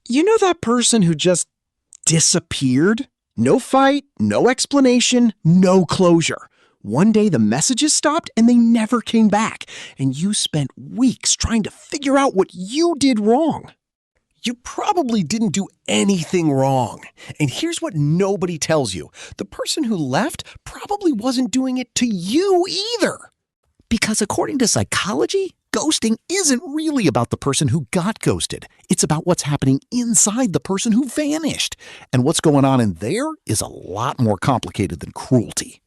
You know that person who just disappeared? No fight, no explanation, no closure. One day the messages stopped and they never came back, and you spent weeks trying to figure out what you did wrong. You probably didn't do anything wrong. And here's what nobody tells you. The person who left probably wasn't doing it to you either. Because according to psychology, ghosting isn't really about the person who got ghosted. It's about what's happening inside the person who vanished. And what's going on in there is a lot more complicated than cruelty.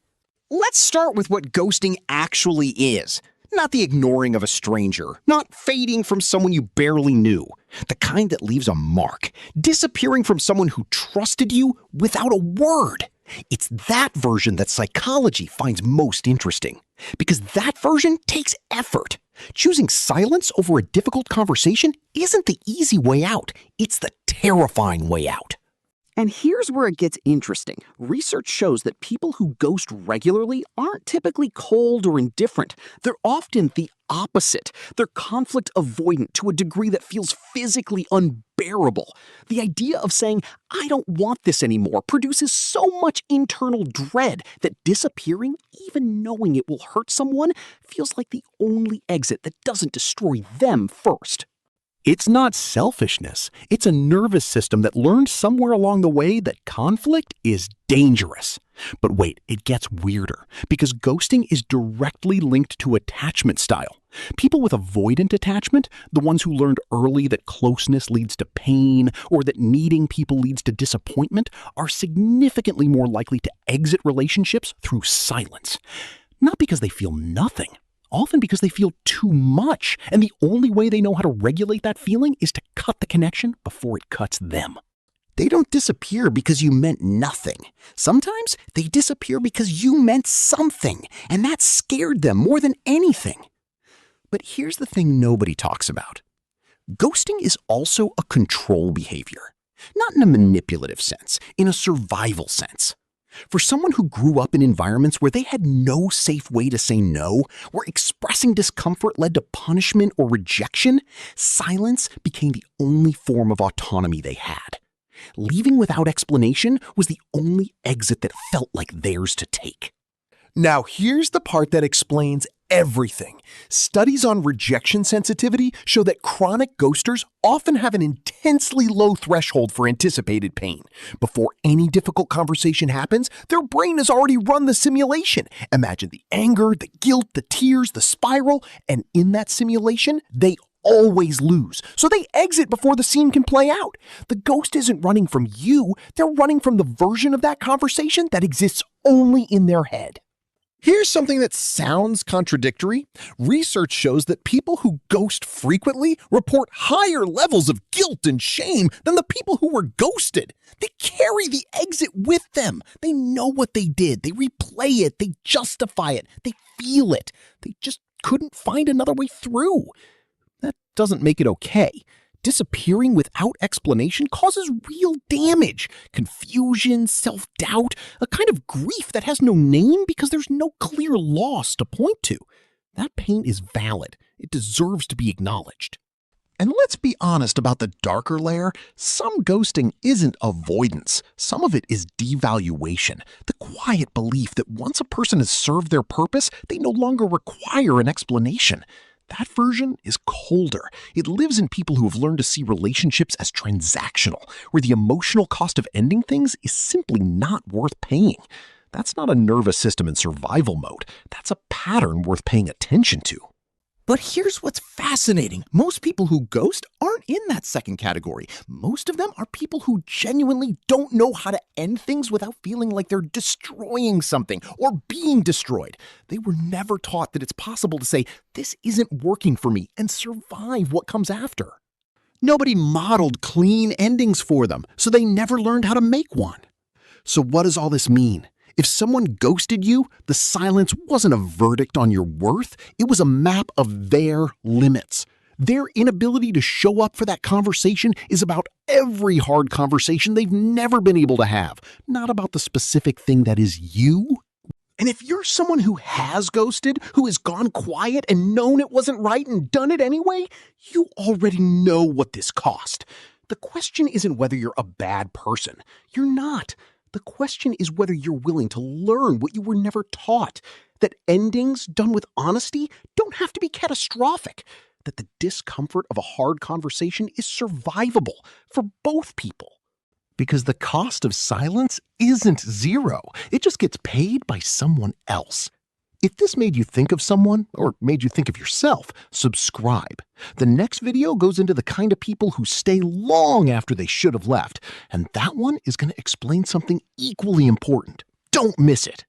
Let's start with what ghosting actually is. Not the ignoring of a stranger, not fading from someone you barely knew. The kind that leaves a mark, disappearing from someone who trusted you without a word. It's that version that psychology finds most interesting, because that version takes effort. Choosing silence over a difficult conversation isn't the easy way out. It's the terrifying way out. And here's where it gets interesting. Research shows that people who ghost regularly aren't typically cold or indifferent. They're often the opposite. They're conflict avoidant to a degree that feels physically unbearable. The idea of saying, "I don't want this anymore," produces so much internal dread that disappearing, even knowing it will hurt someone, feels like the only exit that doesn't destroy them first. It's not selfishness. It's a nervous system that learned somewhere along the way that conflict is dangerous. But wait, it gets weirder, because ghosting is directly linked to attachment style. People with avoidant attachment, the ones who learned early that closeness leads to pain or that needing people leads to disappointment, are significantly more likely to exit relationships through silence. Not because they feel nothing. Often because they feel too much, and the only way they know how to regulate that feeling is to cut the connection before it cuts them. They don't disappear because you meant nothing. Sometimes they disappear because you meant something, and that scared them more than anything. But here's the thing nobody talks about. Ghosting is also a control behavior, not in a manipulative sense, in a survival sense. For someone who grew up in environments where they had no safe way to say no, where expressing discomfort led to punishment or rejection, silence became the only form of autonomy they had. Leaving without explanation was the only exit that felt like theirs to take. Now here's the part that explains everything. Studies on rejection sensitivity show that chronic ghosters often have an intensely low threshold for anticipated pain. Before any difficult conversation happens, their brain has already run the simulation. Imagine the anger, the guilt, the tears, the spiral, and in that simulation, they always lose. So they exit before the scene can play out. The ghost isn't running from you, they're running from the version of that conversation that exists only in their head. Here's something that sounds contradictory. Research shows that people who ghost frequently report higher levels of guilt and shame than the people who were ghosted. They carry the exit with them. They know what they did. They replay it. They justify it. They feel it. They just couldn't find another way through. That doesn't make it okay. Disappearing without explanation causes real damage, confusion, self-doubt, a kind of grief that has no name because there's no clear loss to point to. That pain is valid. It deserves to be acknowledged. And let's be honest about the darker layer. Some ghosting isn't avoidance. Some of it is devaluation, the quiet belief that once a person has served their purpose, they no longer require an explanation. That version is colder. It lives in people who have learned to see relationships as transactional, where the emotional cost of ending things is simply not worth paying. That's not a nervous system in survival mode. That's a pattern worth paying attention to. But here's what's fascinating. Most people who ghost aren't in that second category. Most of them are people who genuinely don't know how to end things without feeling like they're destroying something or being destroyed. They were never taught that it's possible to say, "This isn't working for me," and survive what comes after. Nobody modeled clean endings for them, so they never learned how to make one. So what does all this mean? If someone ghosted you, the silence wasn't a verdict on your worth. It was a map of their limits. Their inability to show up for that conversation is about every hard conversation they've never been able to have, not about the specific thing that is you. And if you're someone who has ghosted, who has gone quiet and known it wasn't right and done it anyway, you already know what this cost. The question isn't whether you're a bad person. You're not. The question is whether you're willing to learn what you were never taught. That endings done with honesty don't have to be catastrophic. That the discomfort of a hard conversation is survivable for both people. Because the cost of silence isn't zero. It just gets paid by someone else. If this made you think of someone, or made you think of yourself, subscribe. The next video goes into the kind of people who stay long after they should have left, and that one is going to explain something equally important. Don't miss it.